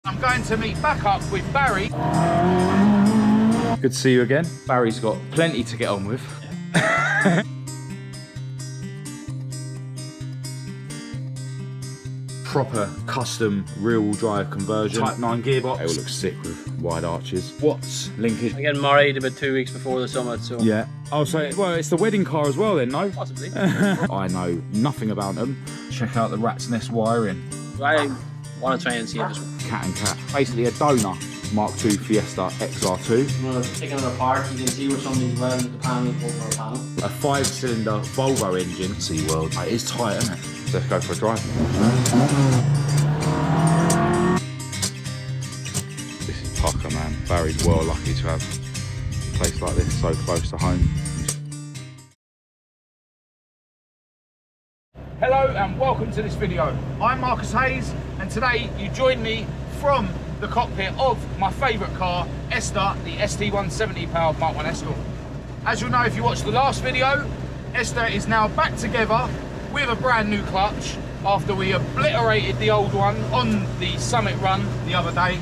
I'm going to meet back up with Barry. Good to see you again. Barry's got plenty to get on with. Proper custom rear-wheel drive conversion. Type 9 gearbox. It will look sick with wide arches. What's linkage? I'm getting married about 2 weeks before the summit, so... Yeah. Oh, so, well, it's the wedding car as well then, no? Possibly. I know nothing about them. Check out the rat's nest wiring. I want to try and see if it's... Cat and cat. Basically a donor Mark II Fiesta XR2. When I'm taking it apart, you can see where somebody's welded the panel over a panel. A 5-cylinder Volvo engine. SeaWorld. It is tight, isn't it? So let's go for a drive. This is pucker, man. Barry's well lucky to have a place like this so close to home. Hello and welcome to this video. I'm Marcus Hayes and today you join me from the cockpit of my favourite car, ESTA, the ST170 powered Mark I Escort. As you'll know if you watched the last video, ESTA is now back together with a brand new clutch after we obliterated the old one on the summit run the other day.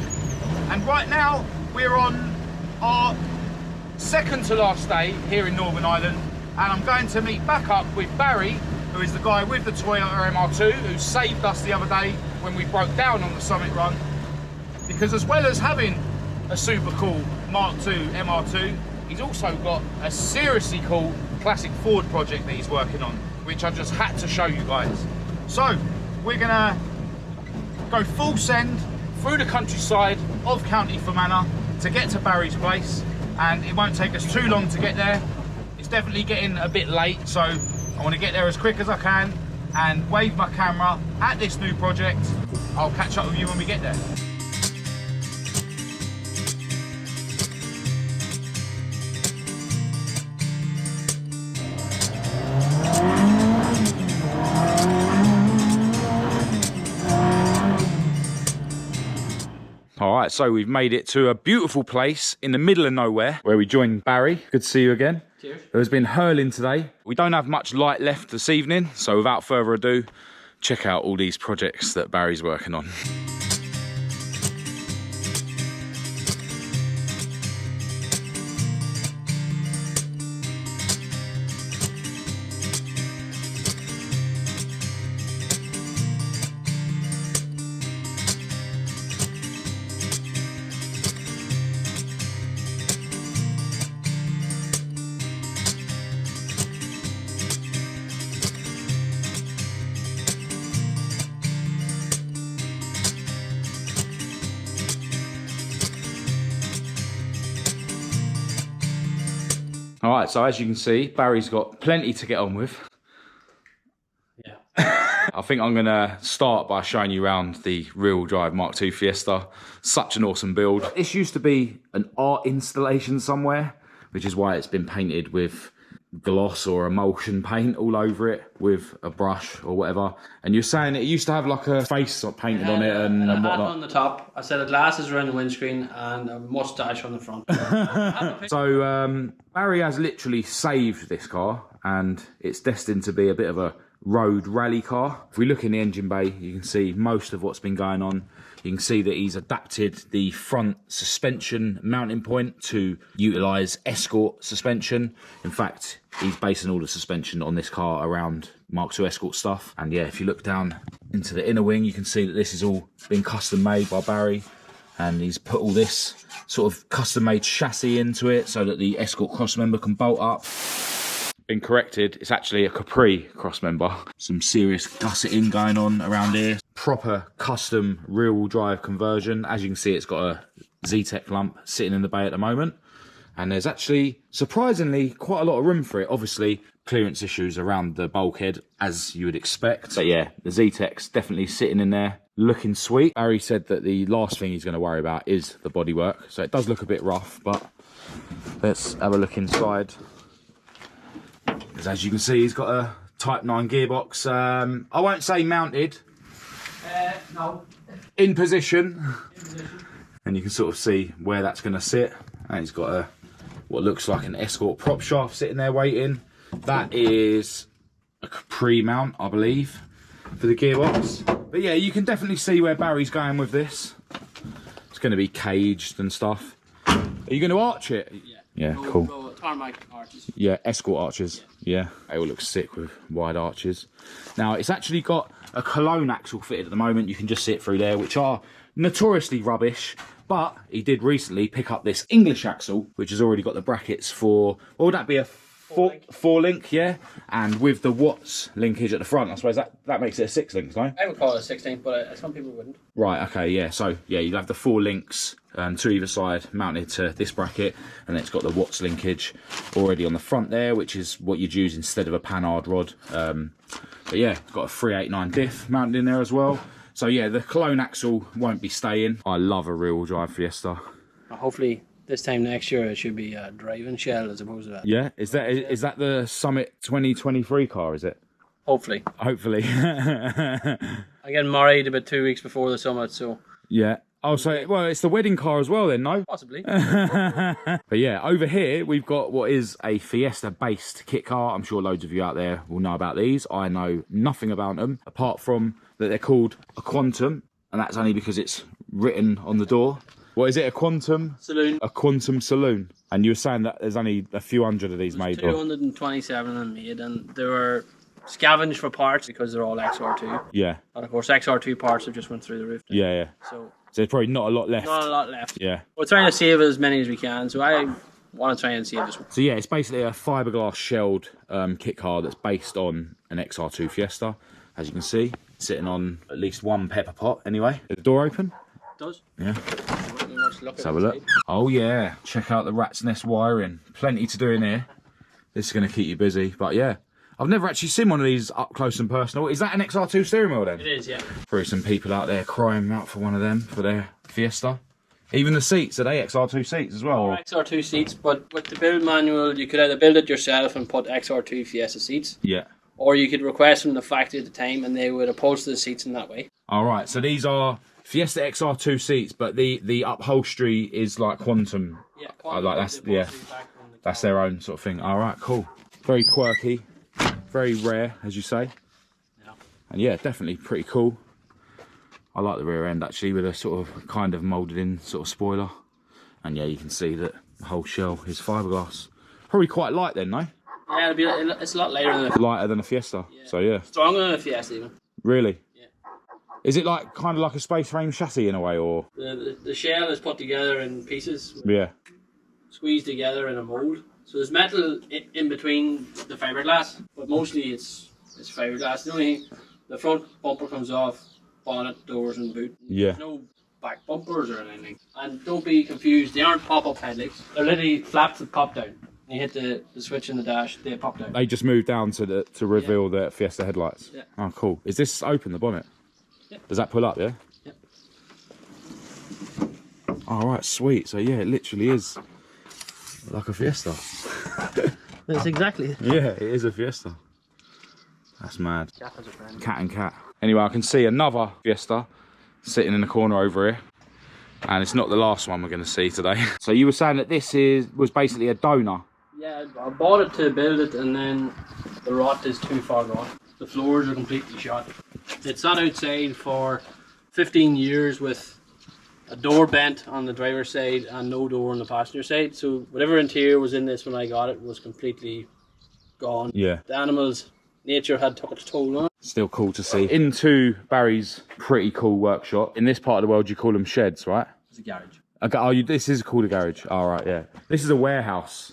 And right now we're on our second to last day here in Northern Ireland, and I'm going to meet back up with Barry, who is the guy with the Toyota MR2 who saved us the other day when we broke down on the summit run. Because as well as having a super cool Mark II MR2, he's also got a seriously cool classic Ford project that he's working on, which I just had to show you guys. So we're gonna go full send through the countryside of County Fermanagh to get to Barry's place, and it won't take us too long to get there. It's definitely getting a bit late, so I want to get there as quick as I can and wave my camera at this new project. I'll catch up with you when we get there. All right, so we've made it to a beautiful place in the middle of nowhere where we join Barry. Good to see you again. Cheers. It has been hurling today. We don't have much light left this evening, so without further ado, check out all these projects that Barry's working on. All right, so as you can see, Barry's got plenty to get on with. Yeah. I think I'm gonna start by showing you around the rear-wheel drive Mark II Fiesta. Such an awesome build. This used to be an art installation somewhere, which is why it's been painted with gloss or emulsion paint all over it with a brush or whatever. And you're saying it used to have like a face painted on it and whatnot. On the top, a set of glasses around the windscreen and a mustache on the front. So Barry has literally saved this car, and it's destined to be a bit of a road rally car. If we look in the engine bay, you can see most of what's been going on. You can see that he's adapted the front suspension mounting point to utilise Escort suspension. In fact, he's basing all the suspension on this car around Mark II Escort stuff. And yeah, if you look down into the inner wing, you can see that this has all been custom made by Barry. And he's put all this sort of custom made chassis into it so that the Escort crossmember can bolt up. Been corrected, it's actually a Capri crossmember. Some serious gusseting going on around here. Proper custom rear-wheel drive conversion. As you can see, it's got a Zetec lump sitting in the bay at the moment. And there's actually, surprisingly, quite a lot of room for it. Obviously, clearance issues around the bulkhead, as you would expect. But yeah, the Zetec's definitely sitting in there, looking sweet. Barry said that the last thing he's going to worry about is the bodywork. So it does look a bit rough, but let's have a look inside. Because as you can see, he's got a Type 9 gearbox. I won't say mounted. No. In position. And you can sort of see where that's going to sit. And he's got what looks like an Escort prop shaft sitting there waiting. That is a Capri mount, I believe, for the gearbox. But yeah, you can definitely see where Barry's going with this. It's going to be caged and stuff. Are you going to arch it? Yeah, cool. Tarmac arches. Yeah, escort arches. Yeah, they all look sick with wide arches. Now, it's actually got a Cologne axle fitted at the moment. You can just see it through there, which are notoriously rubbish. But he did recently pick up this English axle, which has already got the brackets for, what would that be, a four link, yeah? And with the Watts linkage at the front, I suppose that makes it a 6 link, no? I would call it a 16, but some people wouldn't. Right, okay, yeah. So, yeah, you'd have the 4 links to either side mounted to this bracket, and then it's got the Watts linkage already on the front there, which is what you'd use instead of a Panhard rod. But yeah, it's got a 389 diff mounted in there as well. So yeah, the Cologne axle won't be staying. I love a rear-wheel drive Fiesta. Hopefully this time next year it should be a driving shell as opposed to that. Yeah, is that the Summit 2023 car, is it? Hopefully. Hopefully. I get married about 2 weeks before the Summit, so... Yeah. Oh, so, well, it's the wedding car as well then, no? Possibly. But yeah, over here, we've got what is a Fiesta-based kit car. I'm sure loads of you out there will know about these. I know nothing about them, apart from that they're called a Quantum, and that's only because it's written on the door. What is it, a Quantum? Saloon. A Quantum Saloon. And you were saying that there's only a few hundred of these made. 227 of them made, and they were scavenged for parts because they're all XR2. Yeah. And of course, XR2 parts have just went through the roof. Yeah, yeah. So there's probably not a lot left. not a lot left. Yeah. We're trying to save as many as we can, so I want to try and save this one. So yeah, it's basically a fiberglass shelled kit car that's based on an XR2 Fiesta, as you can see, sitting on at least one pepper pot anyway. Is the door open? It does. Yeah. Let's have a look. Oh yeah, check out the rat's nest wiring. Plenty to do in here. This is going to keep you busy, but yeah. I've never actually seen one of these up close and personal. Is that an XR2 steering wheel then? It is, yeah. Probably some people out there crying out for one of them for their Fiesta. Even the seats, are they XR2 seats as well? XR2 seats, but with the build manual, you could either build it yourself and put XR2 Fiesta seats. Yeah. Or you could request from the factory at the time and they would upholster the seats in that way. Alright, so these are Fiesta XR2 seats, but the upholstery is like Quantum. Yeah, Quantum. That's their own sort of thing. Alright, cool. Very quirky. Very rare, as you say. Yeah. And yeah, definitely pretty cool. I like the rear end actually, with a sort of kind of moulded in sort of spoiler. And yeah, you can see that the whole shell is fiberglass. Probably quite light then, no? Yeah, it's a lot lighter than a lighter than a Fiesta. Yeah. So yeah. Stronger than a Fiesta even. Really? Yeah. Is it like kind of like a space frame chassis in a way, or? The shell is put together in pieces. Yeah. Squeezed together in a mould. So there's metal in between the fiberglass, but mostly it's fiberglass. The front bumper comes off, bonnet, doors and boot. Yeah. There's no back bumpers or anything. And don't be confused, they aren't pop-up headlights. They're literally flaps that pop down. You hit the switch in the dash, they pop down. They just move down to reveal the Fiesta headlights. Yeah. Oh, cool. Is this open, the bonnet? Yeah. Does that pull up, yeah? Yeah. All right, sweet. So yeah, it literally is like a Fiesta. That's exactly. Yeah, it is a Fiesta. That's mad. Cat and cat. Anyway, I can see another Fiesta sitting in the corner over here. And it's not the last one we're going to see today. So you were saying that this was basically a donor. Yeah, I bought it to build it and then the rot is too far gone. The floors are completely shot. It sat outside for 15 years with a door bent on the driver's side and no door on the passenger side. So whatever interior was in this when I got it was completely gone. Yeah. The animals, nature had took its toll on it. Still cool to see. Into Barry's pretty cool workshop. In this part of the world, you call them sheds, right? It's a garage. Oh, this is called a garage. All right, yeah. This is a warehouse.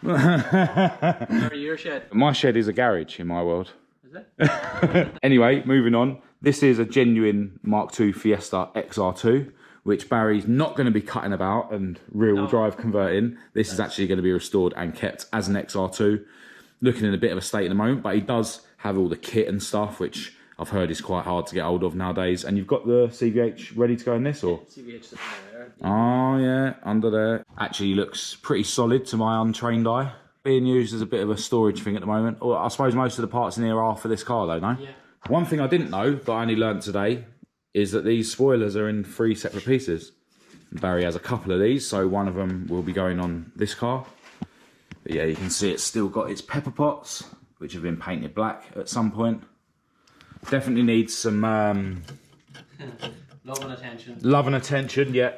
Your shed. My shed is a garage in my world. Is it? Anyway, moving on. This is a genuine Mark II Fiesta XR2, which Barry's not going to be cutting about and rear-wheel drive converting. This is actually going to be restored and kept as an XR2. Looking in a bit of a state at the moment, but he does have all the kit and stuff, which I've heard is quite hard to get hold of nowadays. And you've got the CVH ready to go in this, or? CVH there. Oh yeah, under there. Actually looks pretty solid to my untrained eye. Being used as a bit of a storage thing at the moment. Or I suppose most of the parts in here are for this car though, no? Yeah. One thing I didn't know, that I only learnt today, is that these spoilers are in 3 separate pieces. Barry has a couple of these, so one of them will be going on this car. But yeah, you can see it's still got its pepper pots, which have been painted black at some point. Definitely needs some Love and attention. Love and attention, yeah.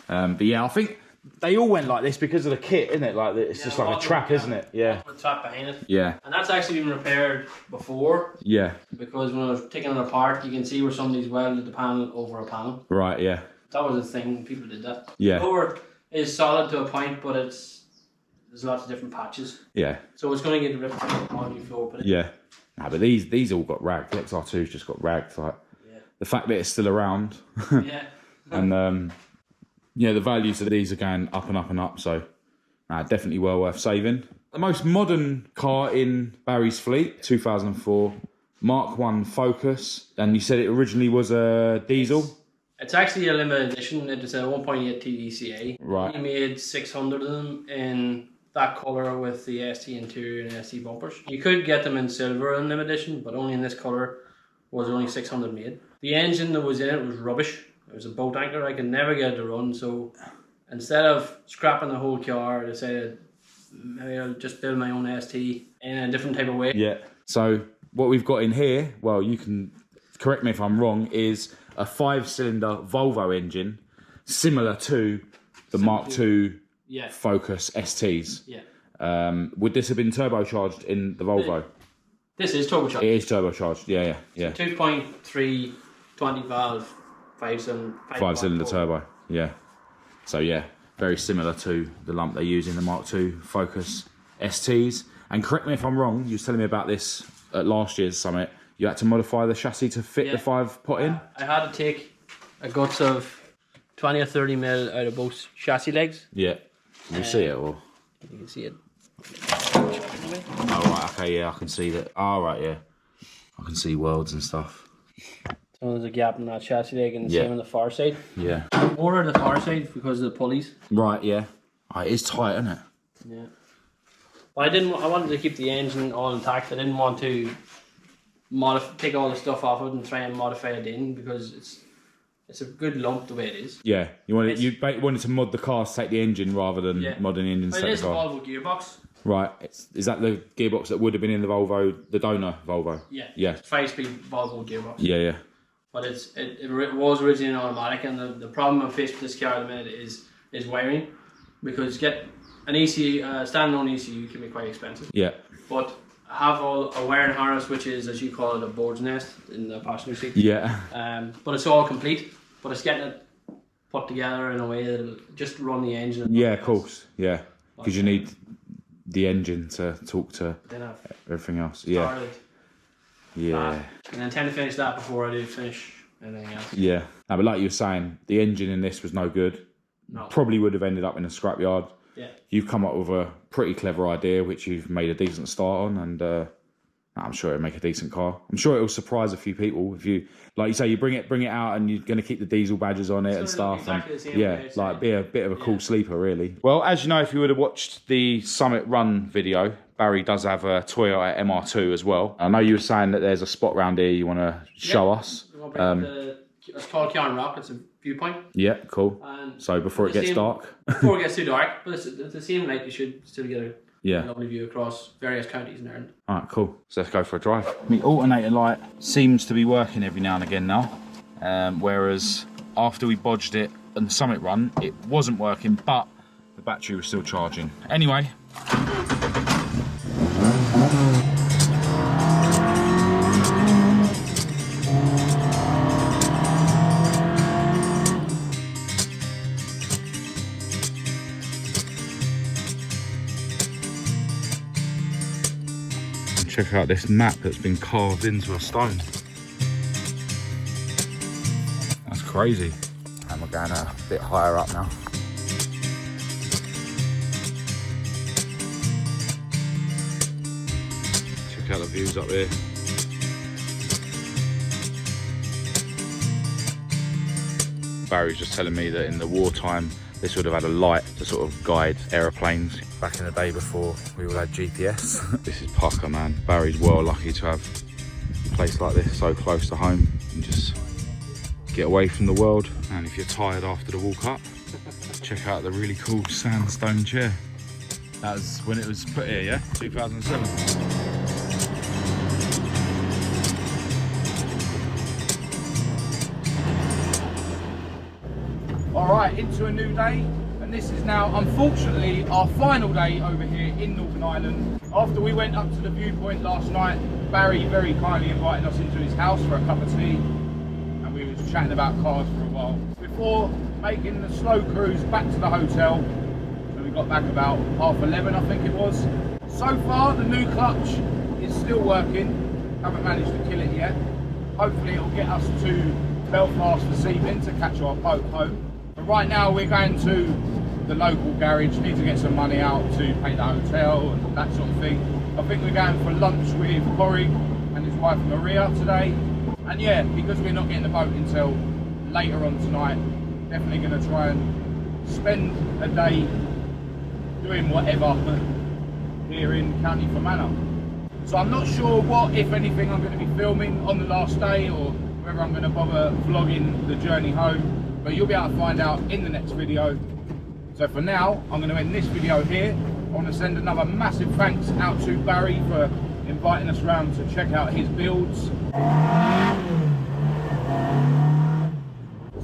But yeah, I think they all went like this because of the kit, isn't it? Like it's just like a trap, isn't it? Yeah. The trap behind it. Yeah. And that's actually been repaired before. Yeah. Because when I was taking it apart, you can see where somebody's welded the panel over a panel. Right. Yeah. That was a thing. People did that. Yeah. The lower is solid to a point, but there's lots of different patches. Yeah. So it's going to get ripped on your floor. But yeah. Nah, but these all got ragged. The XR2's just got ragged. Like the fact that it's still around. Yeah. And yeah, the values of these are going up and up and up. So definitely well worth saving. The most modern car in Barry's fleet, 2004 Mark I Focus, and you said it originally was a diesel. It's actually a limited edition. It's a 1.8 TDCA. Right. He made 600 of them in that colour with the ST interior and ST bumpers. You could get them in silver in limited edition, but only in this colour was only 600 made. The engine that was in it was rubbish. It was a boat anchor. I could never get it to run, so instead of scrapping the whole car, I decided maybe I'll just build my own ST in a different type of way. Yeah. So what we've got in here, well, you can correct me if I'm wrong, is a 5-cylinder Volvo engine, similar to the Mark II Focus STs. Yeah. Would this have been turbocharged in the Volvo? This is turbocharged. It is turbocharged. Yeah. 2.3 20 valve 5-cylinder turbo. Yeah. So yeah, very similar to the lump they use in the Mark II Focus STs. And correct me if I'm wrong, you was telling me about this at last year's summit. You had to modify the chassis to fit the 5-pot in? I had to take a guts of 20 or 30 mil out of both chassis legs. Yeah. Can you see it? Or? You can see it. Oh, right. Okay, yeah, I can see that. Oh, right, yeah. I can see welds and stuff. So there's a gap in that chassis leg and the same on the far side. Yeah. More on the far side because of the pulleys. Right, yeah. Oh, it is tight, isn't it? Yeah. But I wanted to keep the engine all intact. I didn't want to take all the stuff off it and try and modify it in because it's a good lump the way it is. Yeah. You wanted to mod the car to take the engine rather than modding the engine to take the car. It is a Volvo gearbox. Right. Is that the gearbox that would have been in the Volvo, the donor Volvo? Yeah. Yeah. 5-speed Volvo gearbox. Yeah. But it was originally an automatic, and the problem I'm faced with this car at the minute is wiring, because get an ECU, standalone ECU can be quite expensive. Yeah. But I have a wiring harness, which is, as you call it, a board's nest in the passenger seat. Yeah. But it's all complete. But it's getting it put together in a way that'll just run the engine. Yeah, of course. Yeah. Because you need the engine to talk to everything else. Yeah. Yeah. And I intend to finish that before I do finish anything else. Yeah. No, but like you were saying, the engine in this was no good. No. Probably would have ended up in a scrapyard. Yeah. You've come up with a pretty clever idea, which you've made a decent start on, and I'm sure it'll make a decent car. I'm sure it'll surprise a few people if you, like you say, you bring it out, and you're going to keep the diesel badges on it and stuff. Exactly and like be a bit of a cool sleeper, really. Well, as you know, if you would have watched the Summit Run video, Barry does have a Toyota MR2 as well. I know you were saying that there's a spot round here you want to show us. It's called Cairn Rock. It's a viewpoint. Yeah, cool. And so before it gets dark. Before it gets too dark, but it's the same night you should still get a Yeah. lovely view across various counties in Ireland. Alright, cool. So let's go for a drive. The alternator light seems to be working every now and again now. Whereas after we bodged it on the Summit Run, it wasn't working, but the battery was still charging. Anyway. Check out this map that's been carved into a stone. That's crazy. And we're going a bit higher up now. Check out the views up here. Barry's just telling me that in the wartime this would have had a light to sort of guide aeroplanes. Back in the day before we all had GPS. This is Pucker, man. Barry's well lucky to have a place like this so close to home and just get away from the world. And if you're tired after the walk up, check out the really cool sandstone chair. That was when it was put here, yeah? 2007. Alright, into a new day, and this is now unfortunately our final day over here in Northern Ireland. After we went up to the viewpoint last night, Barry very kindly invited us into his house for a cup of tea, and we was chatting about cars for a while before making the slow cruise back to the hotel. So we got back about 11:30 I think it was. So far the new clutch is still working, haven't managed to kill it yet. Hopefully it'll get us to Belfast this evening to catch our boat home. But right now we're going to the local garage, need to get some money out to pay the hotel and that sort of thing. I think we're going for lunch with Corey and his wife Maria today. And yeah, because we're not getting the boat until later on tonight, definitely going to try and spend a day doing whatever here in County Fermanagh. So I'm not sure what, if anything, I'm going to be filming on the last day, or whether I'm going to bother vlogging the journey home. But you'll be able to find out in the next video. So for now, I'm going to end this video here. I want to send another massive thanks out to Barry for inviting us around to check out his builds.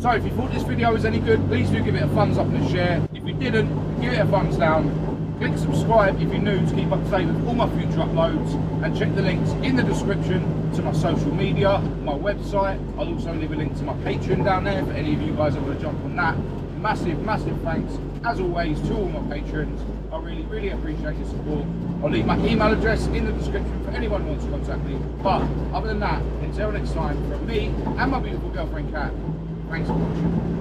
So if you thought this video was any good, please do give it a thumbs up and a share. If you didn't, give it a thumbs down. Click subscribe if you're new to keep up to date with all my future uploads, and check the links in the description to my social media, my website. I'll also leave a link to my Patreon down there for any of you guys that want to jump on that. Massive thanks as always to all my patrons. I really appreciate your support. I'll leave my email address in the description for anyone who wants to contact me. But other than that, until next time, from me and my beautiful girlfriend Kat, thanks for watching.